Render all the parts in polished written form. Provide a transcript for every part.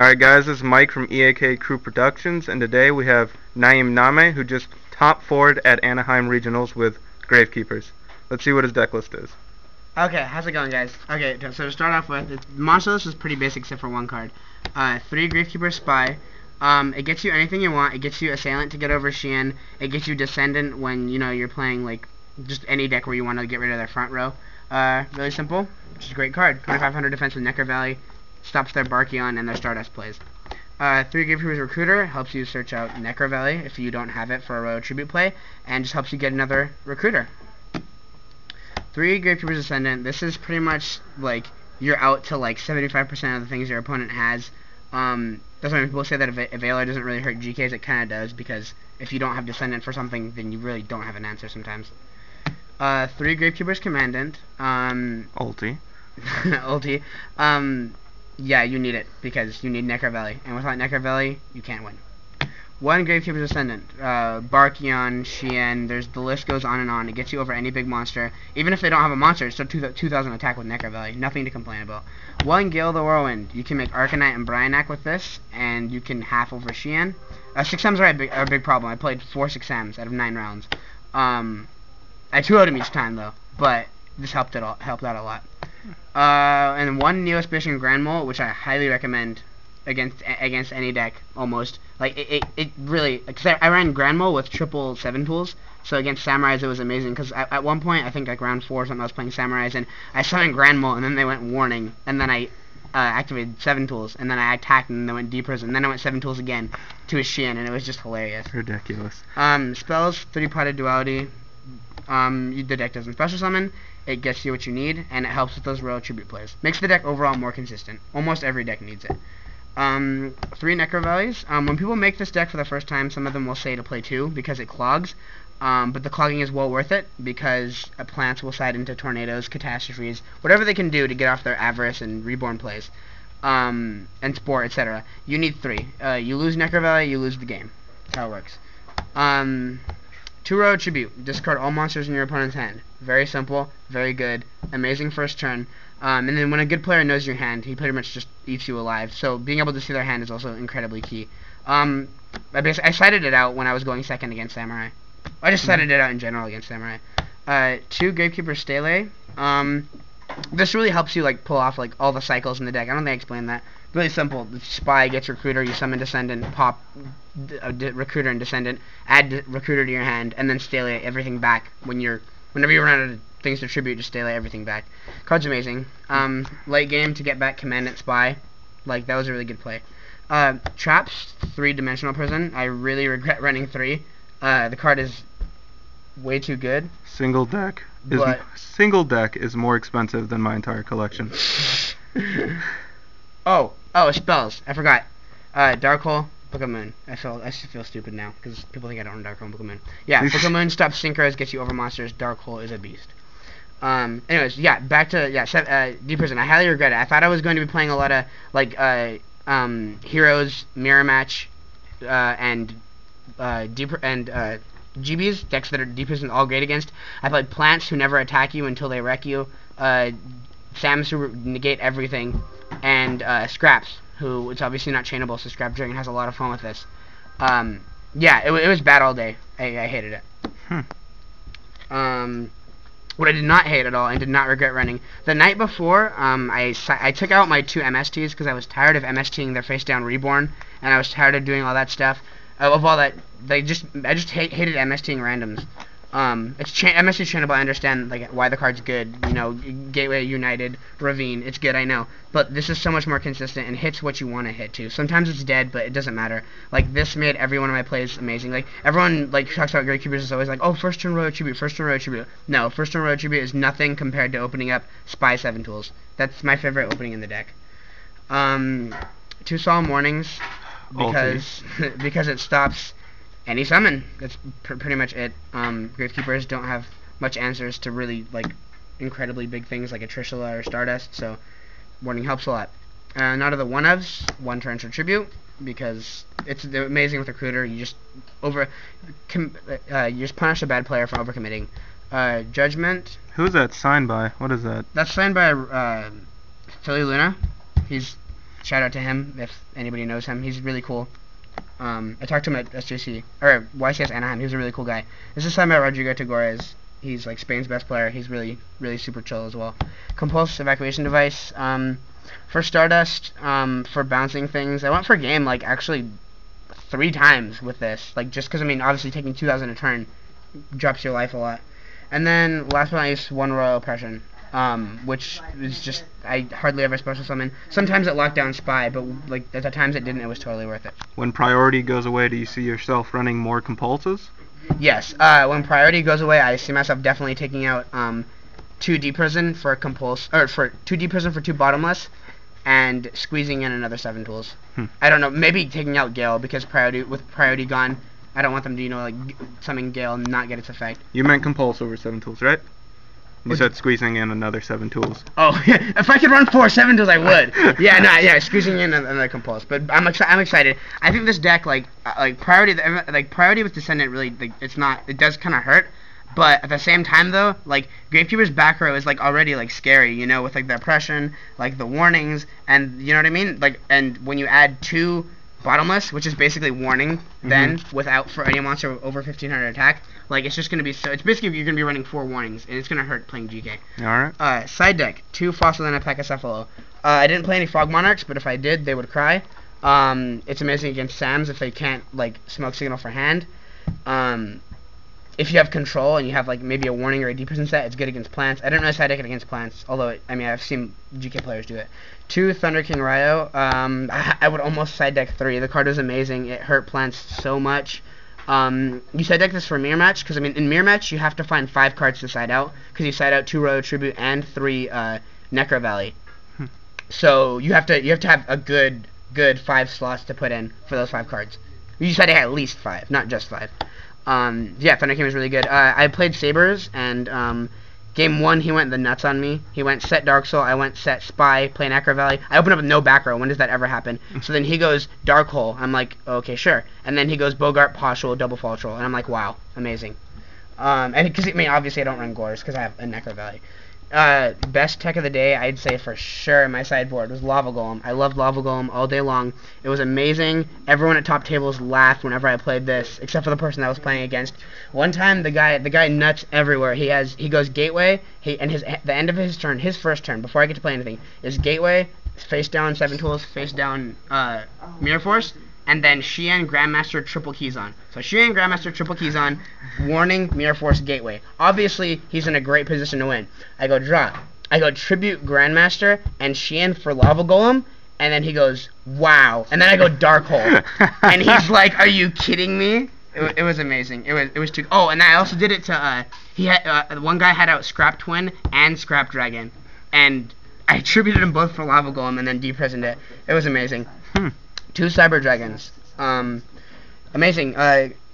Alright guys, this is Mike from EAK Crew Productions, and today we have Naem Nameh, who just top forward at Anaheim Regionals with Gravekeepers. Let's see what his deck list is. Okay, how's it going, guys? Okay, so to start off with, monster list is pretty basic except for one card. 3 Gravekeeper Spy. It gets you anything you want. It gets you Assailant to get over Xian. It gets you Descendant when, you're playing, like, just any deck where you want to get rid of their front row. Really simple. Which is a great card. 2500 defense with Necker Valley. Stops their Barkion and their Stardust plays. 3 Gravekeeper's Recruiter helps you search out Necker Valley if you don't have it for a royal tribute play, and just helps you get another Recruiter. 3 Gravekeeper's Ascendant. This is pretty much like you're out to like 75% of the things your opponent has. That's why people say that if Valor doesn't really hurt GKs, it kind of does, because if you don't have Descendant for something, then you really don't have an answer sometimes. 3 Gravekeeper's Commandant. Ulti. Ulti. Yeah, you need it, because you need Necker Valley, and without Necker Valley, you can't win. 1 Gravekeeper's Ascendant, Barkion, Xian, the list goes on and on. It gets you over any big monster. Even if they don't have a monster, it's still 2000 attack with Necker Valley. Nothing to complain about. 1 Gale the Whirlwind. You can make Arcanite and Bryonac with this, and you can half over Xian. 6Ms are a big problem. I played 4 6Ms out of 9 rounds. I 2-0'd him each time, though, but this helped out a lot. And 1 Neo-Aspiration Grand Mole, which I highly recommend against any deck, almost. Like, it really, because I ran Grand Mole with triple 7 tools, so against Samurais it was amazing, because at one point, I think like round 4 or something, I was playing Samurais, and I summoned Grand Mole, and then they went Warning, and then I activated 7 tools, and then I attacked, and then they went Deep Prison, and then I went 7 tools again to a Xian, and it was just hilarious. Ridiculous. Spells, 3-potted Duality. The deck doesn't special summon. It gets you what you need, and it helps with those royal tribute plays. Makes the deck overall more consistent. Almost every deck needs it. 3 Necker Valleys. When people make this deck for the first time, some of them will say to play 2 because it clogs. But the clogging is well worth it, because plants will side into tornadoes, catastrophes, whatever they can do to get off their Avarice and Reborn plays, and Spore, etc. You need 3. You lose Necker Valley, you lose the game. That's how it works. 2 Royal Tribute. Discard all monsters in your opponent's hand. Very simple, very good, amazing first turn. And then when a good player knows your hand, he pretty much just eats you alive. So being able to see their hand is also incredibly key. I cited it out when I was going second against Samurai. I just cited it out in general against Samurai. 2 Gravekeeper Stele. This really helps you like pull off like all the cycles in the deck. I don't think I explained that. Really simple. The Spy gets Recruiter, you summon Descendant, pop Recruiter and Descendant, add Recruiter to your hand, and then Stele everything back whenever you run out of things to tribute, just Stele everything back. Card's amazing. Late game to get back Commandant Spy, like that was a really good play. Traps, 3-dimensional prison. I really regret running 3. The card is way too good. Single deck is more expensive than my entire collection. Oh, spells. I forgot. Dark Hole, Book of Moon. I feel stupid now because people think I don't run Dark Hole and Book of Moon. Yeah, Book of Moon stops synchros, gets you over monsters. Dark Hole is a beast. Anyways, yeah, back to Deep Prison. I highly regret it. I thought I was going to be playing a lot of like Heroes, Mirror Match, and GBs, decks that are Deep Prison all great against. I played Plants who never attack you until they wreck you. Sams who negate everything, and Scraps, who it's obviously not chainable, so Scrap Dragon has a lot of fun with this. Yeah, it was bad all day. I hated it. What I did not hate at all and did not regret running, the night before, I took out my 2 MSTs because I was tired of MSTing their face down Reborn, and I was tired of doing all that stuff. Of all that, I just hated MSTing randoms. MST trainable. I understand like why the card's good. You know, Gateway, United, Ravine. It's good, I know. But this is so much more consistent and hits what you want to hit too. Sometimes it's dead, but it doesn't matter. Like this made every one of my plays amazing. Like everyone like talks about Gravekeepers is always like, oh, first turn Royal Tribute, first turn Royal Tribute. No, first turn Royal Tribute is nothing compared to opening up Spy 7 tools. That's my favorite opening in the deck. 2 Solemn Warnings because because it stops any summon. That's pretty much it. Gravekeepers don't have much answers to really like incredibly big things like a Trishula or Stardust, so Warning helps a lot. Not of the 1-ofs, 1 torrential tribute, because it's amazing with Recruiter. You just you just punish a bad player for overcommitting. Judgment. Who's that signed by? What is that? That's signed by Philly Luna. He's Shout out to him if anybody knows him. He's really cool. I talked to him at SJC or YCS Anaheim. He was a really cool guy. This is time about Rodrigo Tagores. He's like Spain's best player. He's really super chill as well. Compulse evacuation device. For Stardust, for bouncing things, I went for game like actually 3 times with this. Like just because I mean obviously taking 2,000 a turn drops your life a lot. And then last but not least, 1 royal oppression. Which is just, I hardly ever special summon. Sometimes it locked down Spy, but like at the times it didn't, it was totally worth it. When priority goes away, do you see yourself running more compulses? Yes, when priority goes away, I see myself definitely taking out 2 deep prison for compulse, or for 2 deep prison for 2 bottomless, and squeezing in another 7 tools. I don't know, maybe taking out Gale because with priority gone, I don't want them to like summon Gale and not get its effect. You meant compulse over 7 tools, right? You said squeezing in another 7 tools. Oh, yeah. If I could run 4 7 tools, I would. Yeah, squeezing in another compulse. But I'm excited. I think this deck, like priority with Descendant, really, like, it does kind of hurt. But at the same time, though, like Gravekeeper's back row is like already like scary, you know, with like the oppression, like the warnings, and you know what I mean. Like, and when you add 2 bottomless, which is basically warning, then without for any monster over 1500 attack, like it's just gonna be it's basically you're gonna be running 4 warnings, and it's gonna hurt playing GK. All right. Side deck 2 Fossil and a Pachycephalo. I didn't play any Frog Monarchs, but if I did, they would cry. It's amazing against Sams if they can't like smoke signal for hand. If you have control and you have like maybe a warning or a deep prison set, it's good against plants. I don't know side deck it against plants, although I mean I've seen GK players do it. 2 Thunder King Ryo. I would almost side deck 3. The card was amazing. It hurt plants so much. You side deck this for mirror match because I mean in mirror match you have to find 5 cards to side out because you side out 2 Royal Tribute and 3 Necro Valley. So you have to have a good 5 slots to put in for those 5 cards. You side deck at least 5, not just 5. Yeah, Thunder King was really good. I played Sabers, and game 1 he went the nuts on me. He went set Dark Soul, I went set Spy, play Necro Valley. I opened up with no back row. When does that ever happen? So then he goes Dark Hole. I'm like, okay, sure. And then he goes Bogart, Poshul, Double Fall Troll, and I'm like, wow, amazing. And because I mean, obviously I don't run Gores because I have a Necro Valley. Best tech of the day, I'd say for sure in my sideboard was Lava Golem. I loved Lava Golem all day long. It was amazing. Everyone at top tables laughed whenever I played this, except for the person I was playing against. One time, the guy nuts everywhere. He goes Gateway. The end of his turn, his first turn, before I get to play anything, is Gateway, face down 7 tools, face down Mirror Force, and then Xian Grandmaster triple keys on. So Xian Grandmaster triple keys on, warning, Mirror Force, Gateway. Obviously, he's in a great position to win. I go draw. I go Tribute Grandmaster and Xian for Lava Golem, and then he goes, wow. And then I go Dark Hole. And he's like, are you kidding me? It was amazing. It was too... Oh, and I also did it to... one guy had out Scrap Twin and Scrap Dragon. And I tributed them both for Lava Golem and then deprisoned it. It was amazing. 2 Cyber Dragons. Amazing.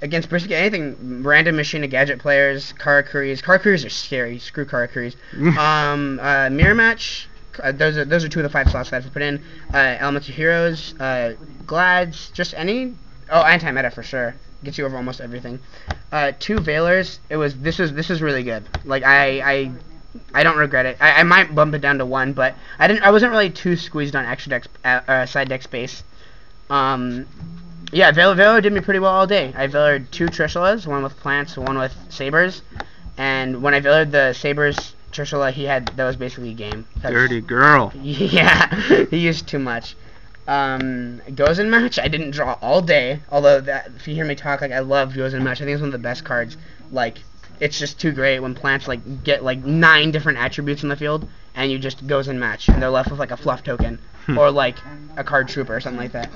Against basically anything, random machine of gadget players, Karakuris. Karakuris are scary. Screw Karakuris. Mirror Match. Those are 2 of the 5 slots that I've put in. Elemental Heroes. Glads. Just any. Oh, anti-meta for sure. Gets you over almost everything. 2 Veilers. This was really good. Like I don't regret it. I might bump it down to 1, but I wasn't really too squeezed on extra deck side deck space. Yeah, Veiler did me pretty well all day. I Veilered 2 Trishulas, one with plants, one with Sabers, and when I Veilered the Sabers Trishula, that was basically a game. Dirty girl. Yeah, he used too much. Goes in match, I didn't draw all day, although if you hear me talk, like I love Goes in match. I think it's one of the best cards. Like, it's just too great when plants like get like 9 different attributes in the field, and you just Goes in match, and they're left with like a fluff token. Or like a card trooper or something like that.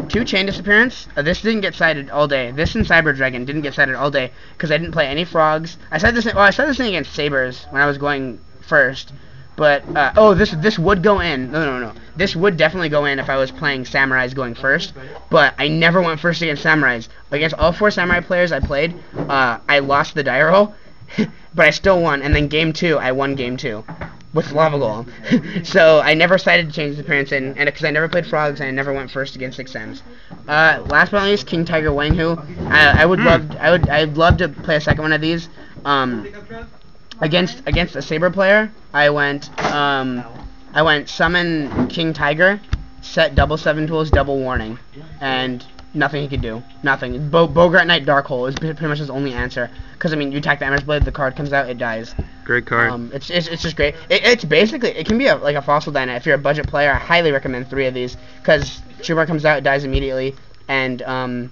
2 Chain Disappearance. This didn't get sided all day. This and Cyber Dragon didn't get sided all day because I didn't play any frogs. I said this thing against Sabers when I was going first. But this would go in. No. This would definitely go in if I was playing Samurais going first. But I never went first against Samurais. Against all 4 Samurai players I played, I lost the die roll, but I still won. And then game 2, I won game 2. With Lava Golem. So I never decided to change the appearance and because I never played frogs and I never went first against 6Ms. Last but not least, King Tiger Wanghu. I'd love to play a second one of these. Against a Saber player, I went I went summon King Tiger, set double 7 tools, double warning, and nothing he could do. Nothing. Bogart Knight Dark Hole is pretty much his only answer. Because, I mean, you attack the Emperor's Blade, the card comes out, it dies. Great card. It's just great. It's basically, it can be like a Fossil Dyna. If you're a budget player, I highly recommend 3 of these. Because Troubadour comes out, it dies immediately. And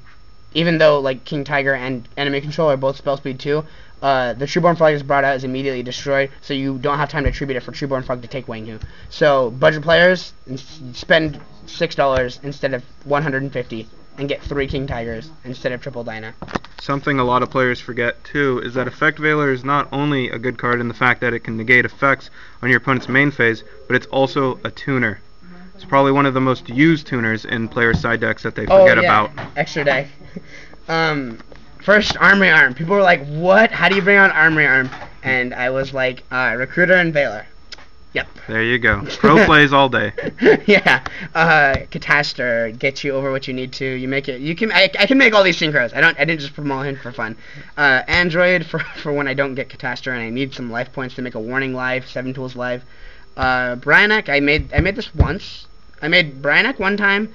even though, like, King Tiger and Enemy Control are both spell speed 2, the Trueborn Frog is brought out, is immediately destroyed, so you don't have time to tribute it for Trueborn Frog to take Wanghu. So, budget players, spend $6 instead of $150 and get 3 King Tigers instead of triple Dyna. Something a lot of players forget, too, is that Effect Veiler is not only a good card in the fact that it can negate effects on your opponent's main phase, but it's also a tuner. It's probably one of the most used tuners in players' side decks that they forget about. Extra deck. First, Armory Arm. People were like, what? How do you bring on Armory Arm? And I was like, Recruiter and Veiler. Yep. There you go. Pro plays all day. Yeah. Catastor gets you over what you need to. You make it. You can. I can make all these synchros. I didn't just put them all in for fun. Android for when I don't get Catastor and I need some life points to make a Warning live, 7 tools live. Bryanek. I made this once. I made Bryanek one time.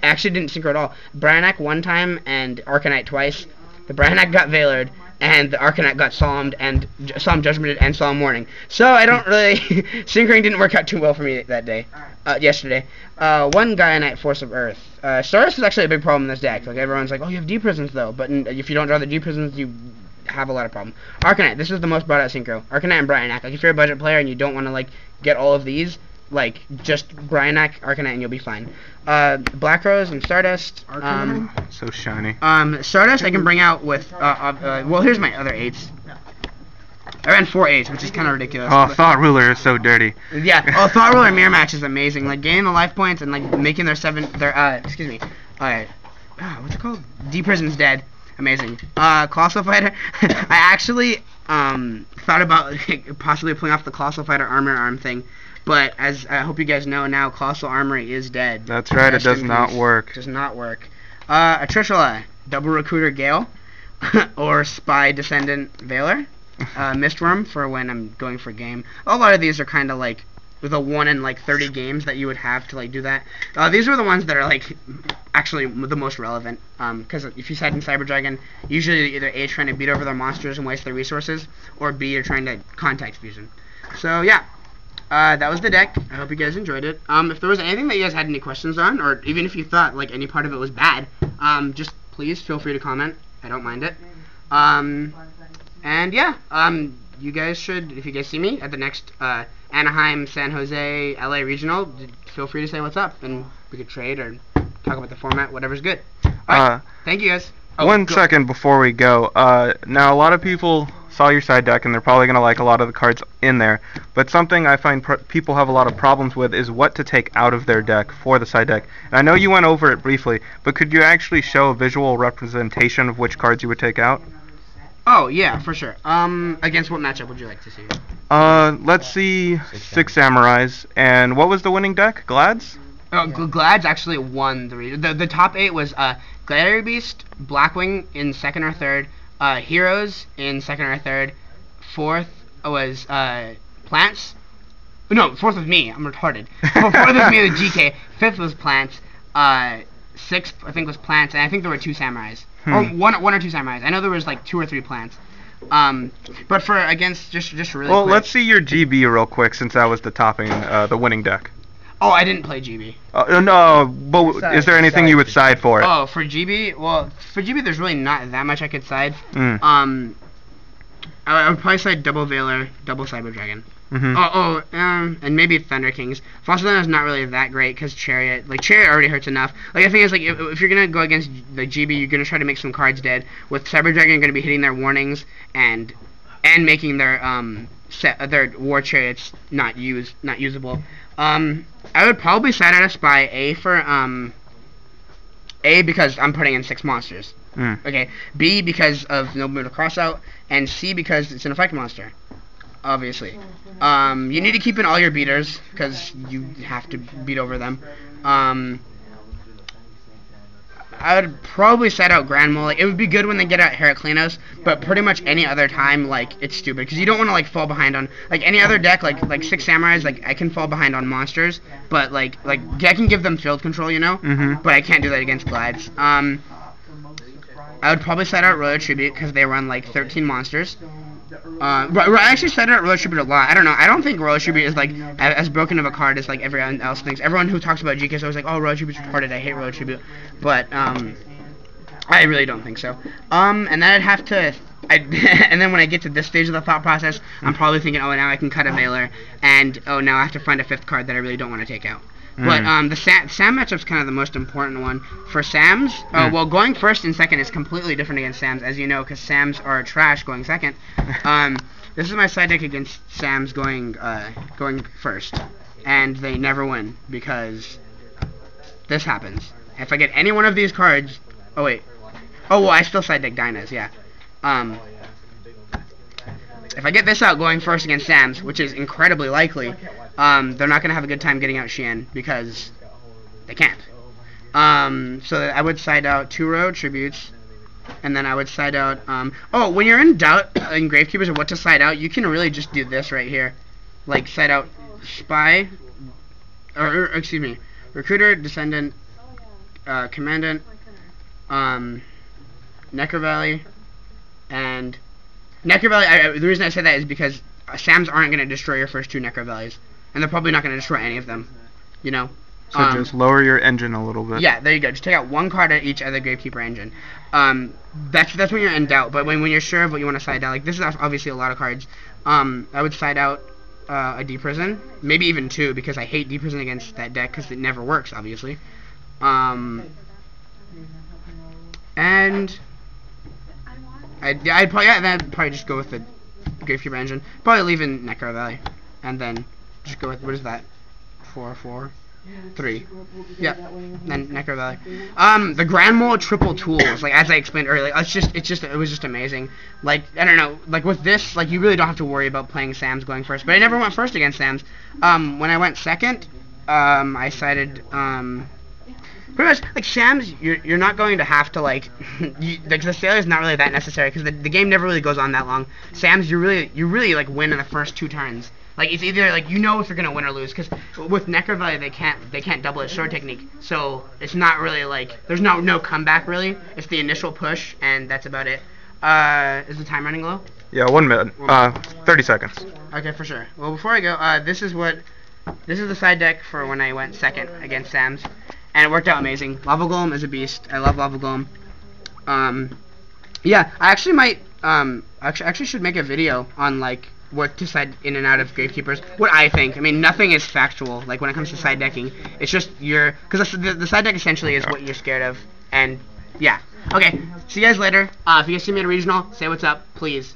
Actually didn't synchro at all. Bryanek one time and Arcanite twice. The Bryanek got Veilered, and the Arcanite got Solemn Judgmented and Solemn Warning. So I don't really synchroing didn't work out too well for me that day. Yesterday. One Gaia Force of Earth. Stardust is actually a big problem in this deck. Like everyone's like, oh, you have D prisons though, but if you don't draw the D prisons, you have a lot of problem. Arcanite. This is the most brought out synchro. Arcanite and Bryanek. Like if you're a budget player and you don't want to like get all of these, like just Bryanek, Arcanite, and you'll be fine. Black Rose and Stardust. So shiny. Stardust I can bring out with well, here's my other 8s. I ran 4 8s, which is kind of ridiculous. Oh, Thought Ruler is so dirty. Yeah. Oh, Thought Ruler Mirror Match is amazing. Like gaining the life points and like making their excuse me. What's it called? D Prison's dead. Amazing. Colossal Fighter. I actually thought about possibly pulling off the Colossal Fighter Armor Arm thing. But as I hope you guys know now, Colossal Armory is dead. That's right, it does not work. Does not work. Atrishula, Double Recruiter Gale, or Spy Descendant Veiler. Mistworm for when I'm going for game. A lot of these are kind of like with a 1 in like 30 games that you would have to like do that. These are the ones that are like actually the most relevant. Because if you side in Cyber Dragon, usually either A, trying to beat over their monsters and waste their resources, or B, you're trying to contact fusion. So yeah. That was the deck. I hope you guys enjoyed it. If there was anything that you guys had any questions on, or even if you thought like any part of it was bad, just please feel free to comment. I don't mind it. And yeah, you guys should, if you guys see me at the next Anaheim, San Jose, LA regional, feel free to say what's up, and we could trade or talk about the format, whatever's good. Alright, thank you guys. One second before we go. Now, a lot of people saw your side deck, and they're probably going to like a lot of the cards in there. But something I find people have a lot of problems with is what to take out of their deck for the side deck. And I know you went over it briefly, but could you actually show a visual representation of which cards you would take out? Oh, yeah, for sure. Against what matchup would you like to see? Let's see 6 Samurais. And what was the winning deck? Glad's? Glad's actually won the region. The top 8 was Gladiator Beast, Blackwing in 2nd or 3rd, Heroes in 2nd or 3rd, 4th was Plants. No, 4th was me. I'm retarded. 4th was me with GK. 5th was Plants. 6th I think was Plants, and I think there were 2 Samurais. Or one or 2 Samurais. I know there was like 2 or 3 Plants. But for against just really well, quick. let's see your GB real quick since that was the topping, the winning deck. Oh, I didn't play GB. No, but is there anything you would side for it? Oh, for GB? Well, for GB there's really not that much I could side. I would probably side double Veiler, double Cyber Dragon. And maybe Thunder Kings. Fossil Dyna is not really that great because Chariot already hurts enough. Like the thing is, like if you're gonna go against the GB, you're gonna try to make some cards dead. With Cyber Dragon, you're gonna be hitting their warnings and making their their War Chariots not usable. I would probably side out a Spy A for A because I'm putting in 6 monsters. Okay. B because of no move to cross out, and C because it's an effect monster. Obviously. You need to keep in all your beaters because you have to beat over them. I would probably side out Grand Mole. Like, it would be good when they get out Heraclinos, but pretty much any other time, like, it's stupid because you don't want to like fall behind on like any other deck. Like Six Samurais, like I can fall behind on monsters, but like I can give them field control, you know. But I can't do that against Glides. I would probably side out Royal Tribute because they run like 13 monsters. I actually said it Royal Tribute a lot. I don't know. I don't think Royal Tribute is like as broken of a card as like everyone else thinks. Everyone who talks about GK is always like, "Oh, Royal Tribute's retarded. I hate Royal Tribute," but I really don't think so. And then I'd have to. And then when I get to this stage of the thought process, I'm probably thinking, "Oh, now I can cut a Veiler," and oh, now I have to find a 5th card that I really don't want to take out. But the Sam matchup's kind of the most important one. For Sams, well, going first and second is completely different against Sams, as you know, because Sams are trash going second. This is my side deck against Sams going first, and they never win because this happens. If I get any one of these cards, oh well, I still side deck Dynas, yeah. If I get this out going first against Sams, which is incredibly likely, they're not going to have a good time getting out Xian because they can't. So I would side out 2 Royal Tributes, and then I would side out... when you're in doubt in Gravekeepers of what to side out, you can really just do this right here. Like, side out Spy, or excuse me, Recruiter, Descendant, Commandant, Necker Valley, and... Necker Valley, the reason I say that is because Sams aren't going to destroy your first 2 Necker Valleys. And they're probably not going to destroy any of them. You know? So just lower your engine a little bit. Yeah, there you go. Just take out 1 card at each other Gravekeeper engine. That's when you're in doubt. But when you're sure of what you want to side out, like this is obviously a lot of cards. I would side out a Deep Prison. Maybe even 2, because I hate Deep Prison against that deck because it never works, obviously. And... I'd probably just go with the Gravekeeper engine. Probably leave in Necker Valley, and then just go with what is that? 4, 3. Yep. Then Necker Valley. The Grand Mole triple tools, like as I explained earlier, it was just amazing. Like I don't know, like with this, like you really don't have to worry about playing Sams going first. But I never went first against Sams. When I went second, I sided. Pretty much, like, Sams, you're not going to have to, like, the Sailor's not really that necessary, because the game never really goes on that long. Sams, you really, like, win in the first 2 turns. Like, it's either, like, you know if you're going to win or lose, because with Necker Valley, they can't double its sword technique, so it's not really, like, there's no comeback, really. It's the initial push, and that's about it. Is the time running low? Yeah, 1 minute. 30 seconds. Okay, for sure. Well, before I go, this is the side deck for when I went second against Sams. And it worked out amazing. Lava Golem is a beast. I love Lava Golem. Yeah, I actually might, actually should make a video on, like, what to side in and out of Gravekeepers. What I think. I mean, nothing is factual, like, when it comes to side decking. It's just because the side deck essentially is what you're scared of. And, yeah. Okay, see you guys later. If you guys see me at a regional, say what's up, please.